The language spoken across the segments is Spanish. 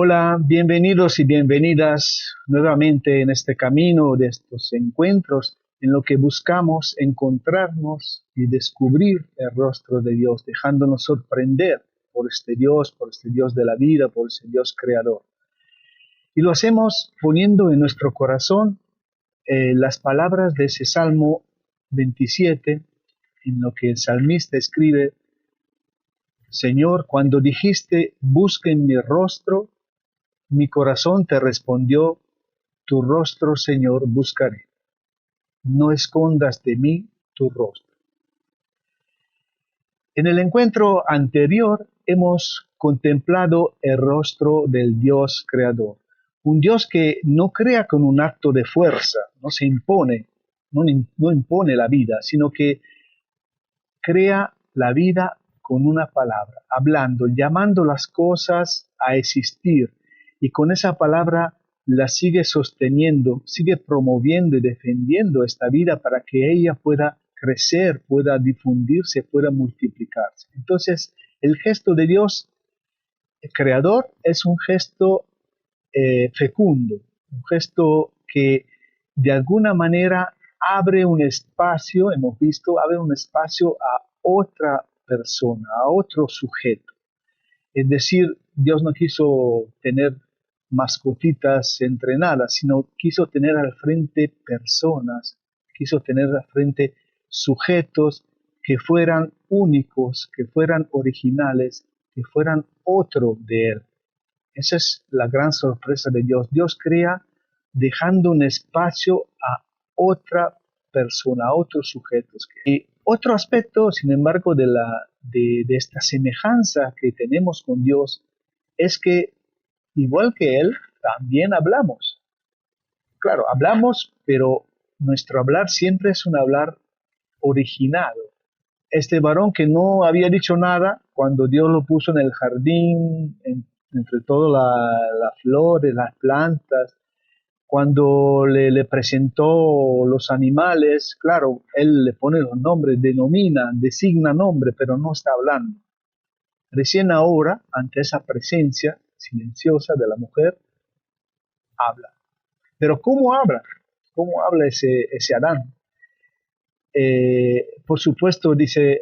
Hola, bienvenidos y bienvenidas nuevamente en este camino de estos encuentros en lo que buscamos encontrarnos y descubrir el rostro de Dios, dejándonos sorprender por este Dios de la vida, por este Dios creador. Y lo hacemos poniendo en nuestro corazón las palabras de ese Salmo 27, en lo que el salmista escribe: Señor, cuando dijiste, busquen mi rostro, mi corazón te respondió, tu rostro, Señor, buscaré. No escondas de mí tu rostro. En el encuentro anterior hemos contemplado el rostro del Dios creador. Un Dios que no crea con un acto de fuerza, no se impone, no impone la vida, sino que crea la vida con una palabra, hablando, llamando las cosas a existir, y con esa palabra la sigue sosteniendo, sigue promoviendo y defendiendo esta vida para que ella pueda crecer, pueda difundirse, pueda multiplicarse. Entonces, el gesto de Dios creador es un gesto fecundo, un gesto que de alguna manera abre un espacio, hemos visto, abre un espacio a otra persona, a otro sujeto. Es decir, Dios no quiso tener mascotitas entrenadas, sino quiso tener al frente personas, quiso tener al frente sujetos que fueran únicos, que fueran originales, que fueran otro de Él. Esa es la gran sorpresa de Dios. Dios crea dejando un espacio a otra persona, a otros sujetos. Y otro aspecto, sin embargo, de esta semejanza que tenemos con Dios es que, igual que Él, también hablamos. Claro, hablamos, pero nuestro hablar siempre es un hablar originado. Este varón que no había dicho nada, cuando Dios lo puso en el jardín, entre todas las flores, las plantas, cuando le presentó los animales, claro, él le pone los nombres, denomina, designa nombre, pero no está hablando. Recién ahora, ante esa presencia silenciosa de la mujer, habla. Pero ¿cómo habla? ¿Cómo habla ese Adán? Por supuesto, dice,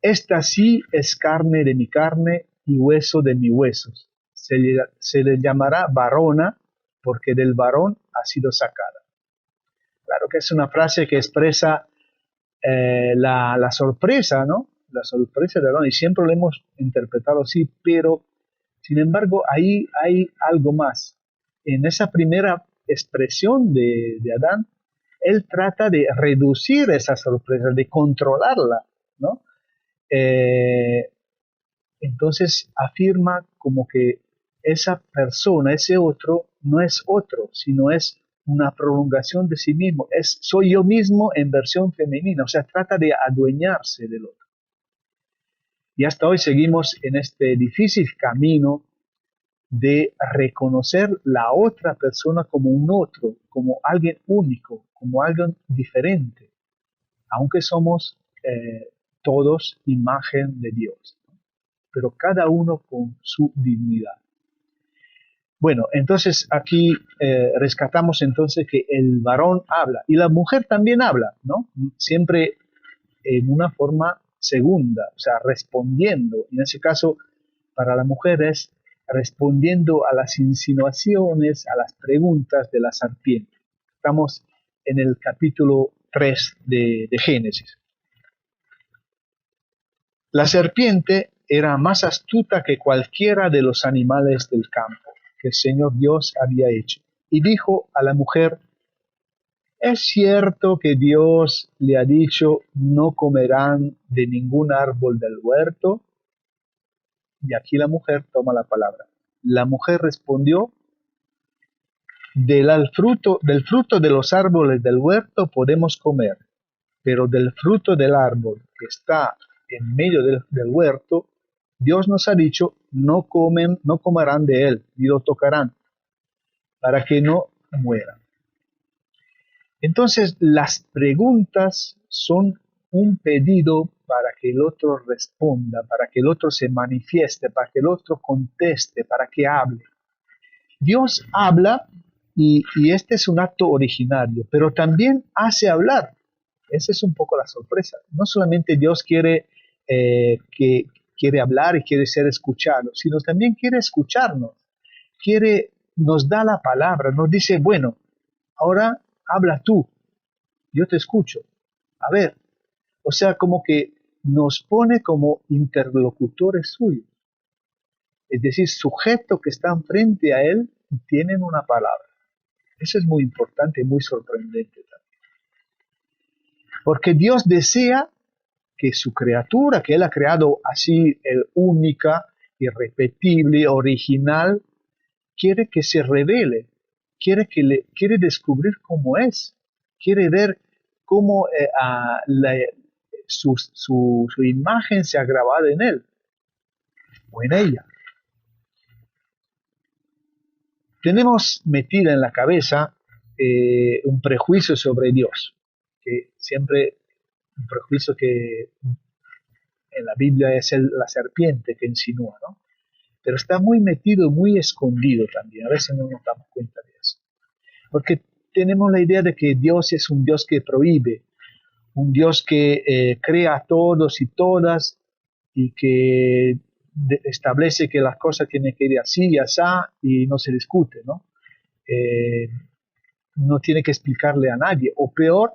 esta sí es carne de mi carne y hueso de mis huesos. Se le llamará varona porque del varón ha sido sacada. Claro que es una frase que expresa la sorpresa, ¿no? La sorpresa de Adán, y siempre lo hemos interpretado así, pero sin embargo ahí hay algo más. En esa primera expresión de Adán, él trata de reducir esa sorpresa, de controlarla, ¿no? Eh, entonces afirma como que esa persona, ese otro, no es otro, sino es una prolongación de sí mismo, soy yo mismo en versión femenina, o sea, trata de adueñarse del otro. Y hasta hoy seguimos en este difícil camino de reconocer la otra persona como un otro, como alguien único, como alguien diferente, aunque somos todos imagen de Dios, pero cada uno con su dignidad. Bueno, entonces aquí rescatamos entonces que el varón habla y la mujer también habla, ¿no? Siempre en una forma segunda, o sea, respondiendo. En ese caso, para la mujer es respondiendo a las insinuaciones, a las preguntas de la serpiente. Estamos en el capítulo 3 de Génesis. La serpiente era más astuta que cualquiera de los animales del campo que el Señor Dios había hecho. Y dijo a la mujer, ¿es cierto que Dios le ha dicho, no comerán de ningún árbol del huerto? Y aquí la mujer toma la palabra. La mujer respondió, del fruto de los árboles del huerto podemos comer, pero del fruto del árbol que está en medio del huerto, Dios nos ha dicho, no comerán de él, ni lo tocarán, para que no mueran. Entonces, las preguntas son un pedido para que el otro responda, para que el otro se manifieste, para que el otro conteste, para que hable. Dios habla y este es un acto originario, pero también hace hablar. Esa es un poco la sorpresa. No solamente Dios quiere hablar y quiere ser escuchado, sino también quiere escucharnos, nos da la palabra, nos dice, bueno, ahora habla tú, yo te escucho. A ver, o sea, como que nos pone como interlocutores suyos, es decir, sujetos que están frente a él y tienen una palabra. Eso es muy importante y muy sorprendente también. Porque Dios desea que su criatura, que Él ha creado así, única, irrepetible, original, quiere que se revele, quiere descubrir cómo es, quiere ver cómo su imagen se ha grabado en Él o en ella. Tenemos metida en la cabeza un prejuicio sobre Dios, que siempre un prejuicio que en la Biblia es la serpiente que insinúa, ¿no? Pero está muy metido, muy escondido también, a veces no nos damos cuenta de eso. Porque tenemos la idea de que Dios es un Dios que prohíbe, un Dios que crea a todos y todas y que establece que las cosas tienen que ir así y así y no se discute, ¿no? No tiene que explicarle a nadie, o peor,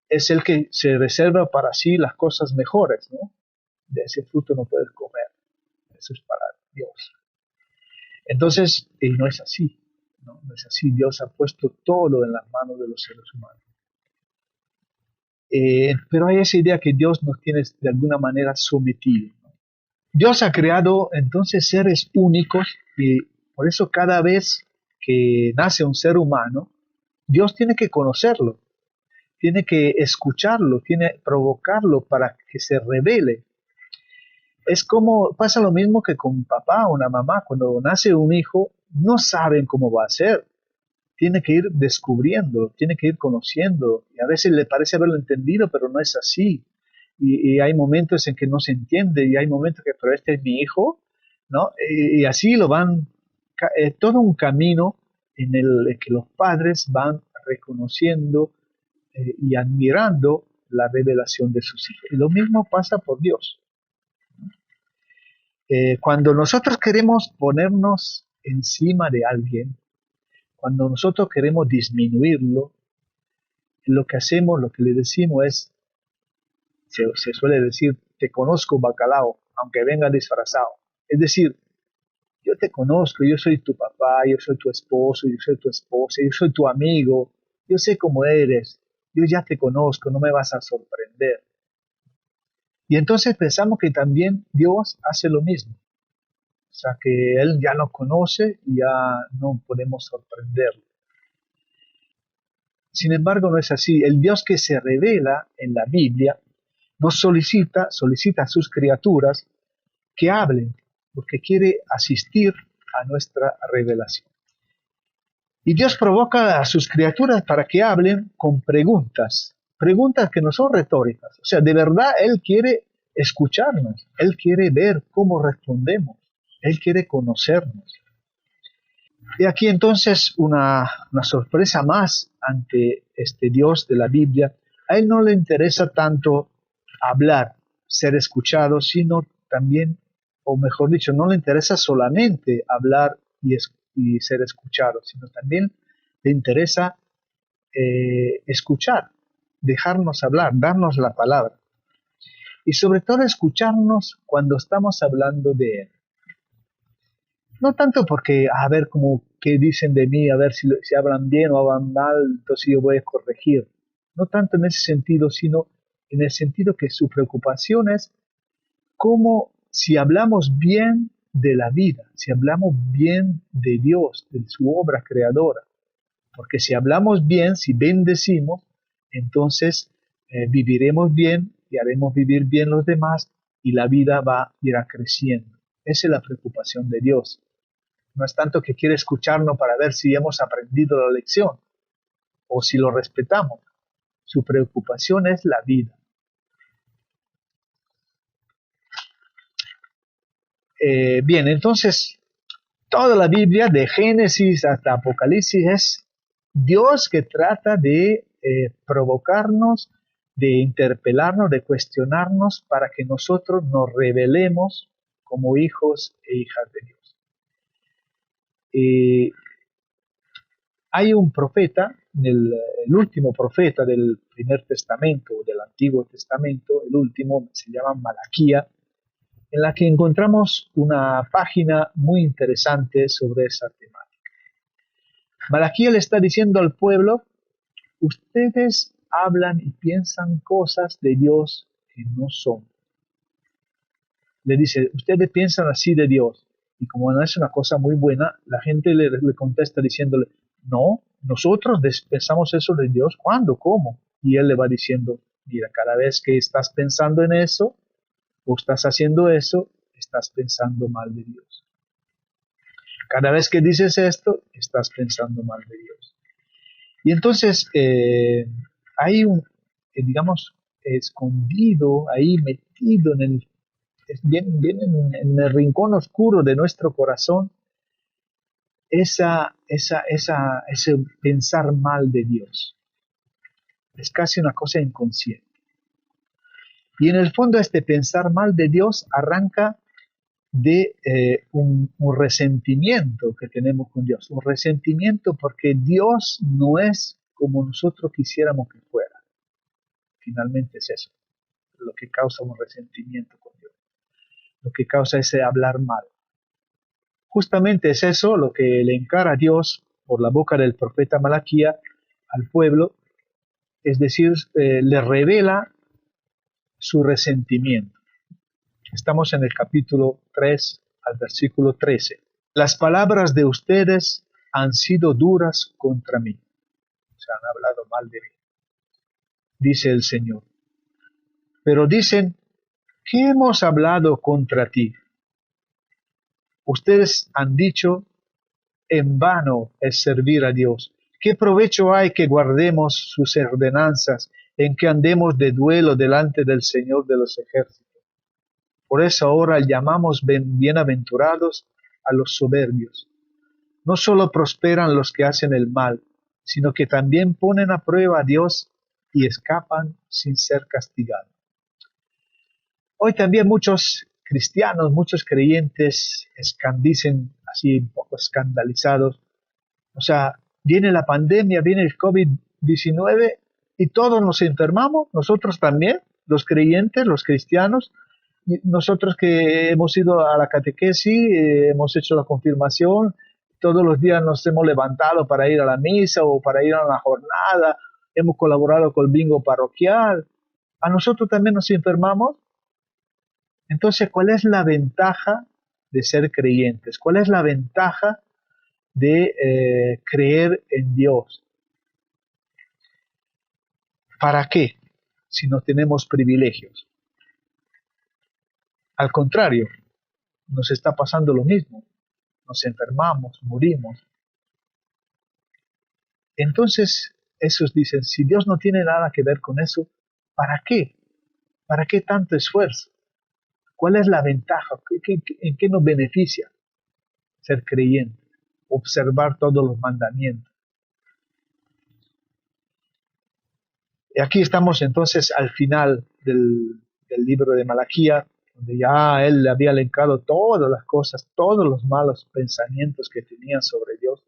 es el que se reserva para sí las cosas mejores, ¿no? De ese fruto no puedes comer, eso es para Dios. Entonces, no es así, ¿no? No es así, Dios ha puesto todo en las manos de los seres humanos. Pero hay esa idea que Dios nos tiene de alguna manera sometidos, ¿no? Dios ha creado entonces seres únicos y por eso cada vez que nace un ser humano, Dios tiene que conocerlo, tiene que escucharlo, tiene que provocarlo para que se revele. Es como, pasa lo mismo que con un papá o una mamá, cuando nace un hijo, no saben cómo va a ser, tiene que ir descubriendo, tiene que ir conociendo, y a veces le parece haberlo entendido, pero no es así, y hay momentos en que no se entiende, y hay momentos que, pero este es mi hijo, ¿no? Y así lo van, todo un camino en el que los padres van reconociendo y admirando la revelación de sus hijos. Y lo mismo pasa por Dios. Cuando nosotros queremos ponernos encima de alguien, cuando nosotros queremos disminuirlo, lo que hacemos, lo que le decimos es, se suele decir, te conozco bacalao, aunque venga disfrazado. Es decir, yo te conozco, yo soy tu papá, yo soy tu esposo, yo soy tu esposa, yo soy tu amigo, yo sé cómo eres, yo ya te conozco, no me vas a sorprender. Y entonces pensamos que también Dios hace lo mismo. O sea, que Él ya nos conoce y ya no podemos sorprenderlo. Sin embargo, no es así. El Dios que se revela en la Biblia nos solicita a sus criaturas que hablen, porque quiere asistir a nuestra revelación. Y Dios provoca a sus criaturas para que hablen con preguntas, preguntas que no son retóricas. O sea, de verdad Él quiere escucharnos, Él quiere ver cómo respondemos, Él quiere conocernos. Y aquí entonces una sorpresa más ante este Dios de la Biblia. A Él no le interesa tanto hablar, ser escuchado, sino también, o mejor dicho, no le interesa solamente hablar y ser escuchado, sino también le interesa escuchar, dejarnos hablar, darnos la palabra. Y sobre todo escucharnos cuando estamos hablando de Él. No tanto porque, a ver cómo, qué dicen de mí, a ver si hablan bien o hablan mal, entonces yo voy a corregir. No tanto en ese sentido, sino en el sentido que su preocupación es cómo si hablamos bien de la vida, si hablamos bien de Dios, de su obra creadora. Porque si hablamos bien, si bendecimos, entonces viviremos bien y haremos vivir bien los demás y la vida irá creciendo. Esa es la preocupación de Dios. No es tanto que quiere escucharnos para ver si hemos aprendido la lección o si lo respetamos. Su preocupación es la vida. Bien, entonces toda la Biblia, de Génesis hasta Apocalipsis, es Dios que trata de provocarnos, de interpelarnos, de cuestionarnos para que nosotros nos revelemos como hijos e hijas de Dios. Hay un profeta, el último profeta del Primer Testamento o del Antiguo Testamento, el último se llama Malaquía, en la que encontramos una página muy interesante sobre esa temática. Malaquía le está diciendo al pueblo: ustedes hablan y piensan cosas de Dios que no son. Le dice, ustedes piensan así de Dios. Y como no es una cosa muy buena, la gente le contesta diciéndole, no, nosotros pensamos eso de Dios. ¿Cuándo? ¿Cómo? Y él le va diciendo, mira, cada vez que estás pensando en eso, o estás haciendo eso, estás pensando mal de Dios. Cada vez que dices esto, estás pensando mal de Dios. Y entonces hay un, digamos, escondido, ahí metido bien en el rincón oscuro de nuestro corazón, ese pensar mal de Dios. Es casi una cosa inconsciente. Y en el fondo este pensar mal de Dios arranca de un resentimiento que tenemos con Dios. Un resentimiento porque Dios no es como nosotros quisiéramos que fuera. Finalmente es eso, lo que causa un resentimiento con Dios. Lo que causa ese hablar mal. Justamente es eso lo que le encara a Dios por la boca del profeta Malaquía al pueblo, es decir, le revela su resentimiento. Estamos en el capítulo 3 al versículo 13. Las palabras de ustedes han sido duras contra mí. Se han hablado mal de mí, dice el Señor. Pero dicen, ¿qué hemos hablado contra ti? Ustedes han dicho, en vano es servir a Dios. ¿Qué provecho hay que guardemos sus ordenanzas, en que andemos de duelo delante del Señor de los ejércitos? Por eso ahora llamamos bienaventurados a los soberbios. No solo prosperan los que hacen el mal, sino que también ponen a prueba a Dios y escapan sin ser castigados. Hoy también muchos cristianos, muchos creyentes dicen así un poco escandalizados, o sea, viene la pandemia, viene el COVID-19 y todos nos enfermamos, nosotros también, los creyentes, los cristianos, nosotros que hemos ido a la catequesis, hemos hecho la confirmación, todos los días nos hemos levantado para ir a la misa o para ir a la jornada, hemos colaborado con el bingo parroquial, a nosotros también nos enfermamos. Entonces, ¿cuál es la ventaja de ser creyentes? ¿Cuál es la ventaja de creer en Dios? ¿Para qué? Si no tenemos privilegios. Al contrario, nos está pasando lo mismo. Nos enfermamos, morimos. Entonces, esos dicen, si Dios no tiene nada que ver con eso, ¿para qué? ¿Para qué tanto esfuerzo? ¿Cuál es la ventaja? ¿En qué nos beneficia ser creyente? Observar todos los mandamientos. Y aquí estamos entonces al final del libro de Malaquía, donde ya él le había elencado todas las cosas, todos los malos pensamientos que tenían sobre Dios.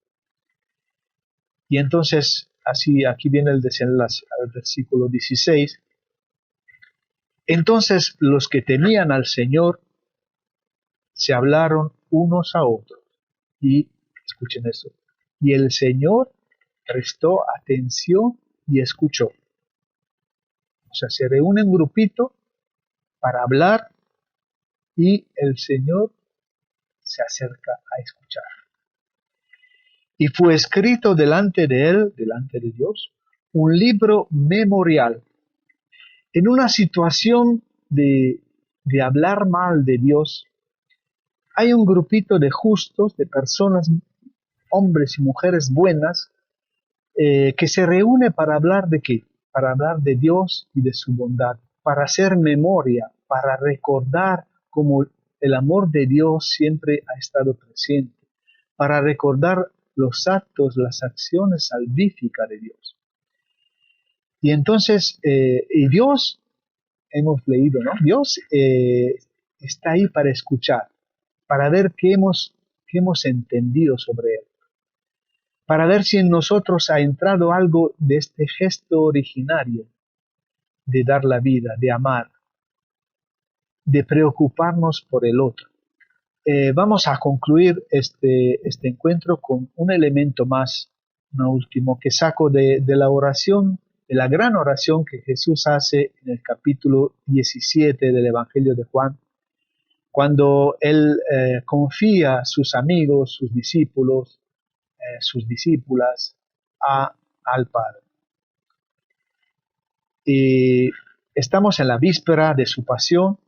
Y entonces, así aquí viene el desenlace, al versículo 16. Entonces los que temían al Señor se hablaron unos a otros. Y, escuchen eso, y el Señor prestó atención y escuchó. O sea, se reúnen un grupito para hablar y el Señor se acerca a escuchar. Y fue escrito delante de él, delante de Dios, un libro memorial. En una situación de hablar mal de Dios, hay un grupito de justos, de personas, hombres y mujeres buenas, que se reúne para hablar de qué? Para hablar de Dios y de su bondad, para hacer memoria, para recordar cómo el amor de Dios siempre ha estado presente, para recordar los actos, las acciones salvíficas de Dios. Y entonces, y Dios, hemos leído, ¿no? Dios está ahí para escuchar, para ver qué hemos entendido sobre Él, para ver si en nosotros ha entrado algo de este gesto originario de dar la vida, de amar, de preocuparnos por el otro. Vamos a concluir este encuentro con un elemento más, un último, que saco de la oración, de la gran oración que Jesús hace en el capítulo 17 del Evangelio de Juan, cuando Él confía a sus amigos, sus discípulos, sus discípulas, al Padre. Y estamos en la víspera de su pasión,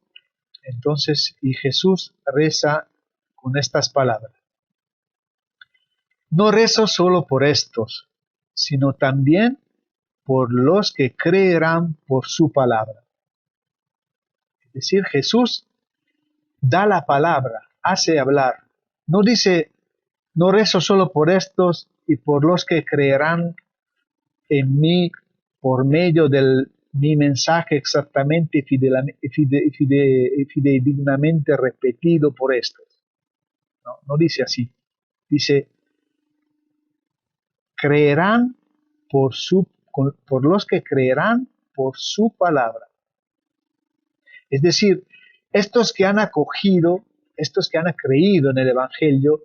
entonces, y Jesús reza con estas palabras. No rezo solo por estos, sino también por los que creerán por su palabra. Es decir, Jesús da la palabra, hace hablar. No dice, no rezo solo por estos y por los que creerán en mí por medio de mi mensaje exactamente y fidedignamente repetido por estos. No, no dice así. Dice, creerán por los que creerán por su palabra. Es decir, estos que han acogido, estos que han creído en el Evangelio,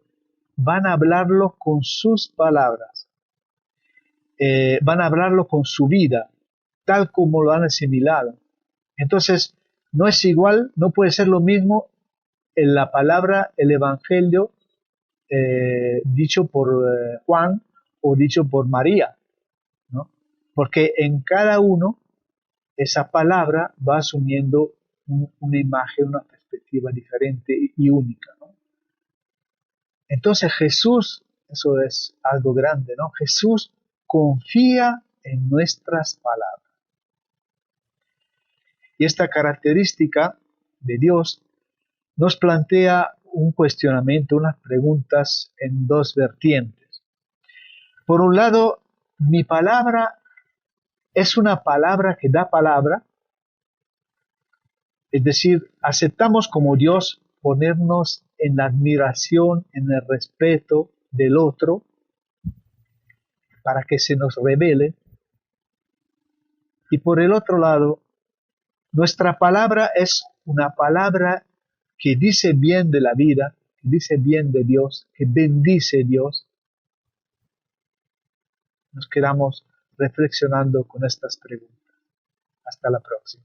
van a hablarlo con sus palabras, van a hablarlo con su vida, tal como lo han asimilado. Entonces, no es igual, no puede ser lo mismo en la palabra, el Evangelio, dicho por Juan o dicho por María, ¿no? Porque en cada uno esa palabra va asumiendo una imagen, una perspectiva diferente y única, ¿no? Entonces Jesús, eso es algo grande, ¿no? Jesús confía en nuestras palabras. Y esta característica de Dios nos plantea un cuestionamiento, unas preguntas en dos vertientes. Por un lado, mi palabra es una palabra que da palabra, es decir, aceptamos como Dios ponernos en la admiración, en el respeto del otro, para que se nos revele. Y por el otro lado, nuestra palabra es una palabra que dice bien de la vida, que dice bien de Dios, que bendice a Dios. Nos quedamos reflexionando con estas preguntas. Hasta la próxima.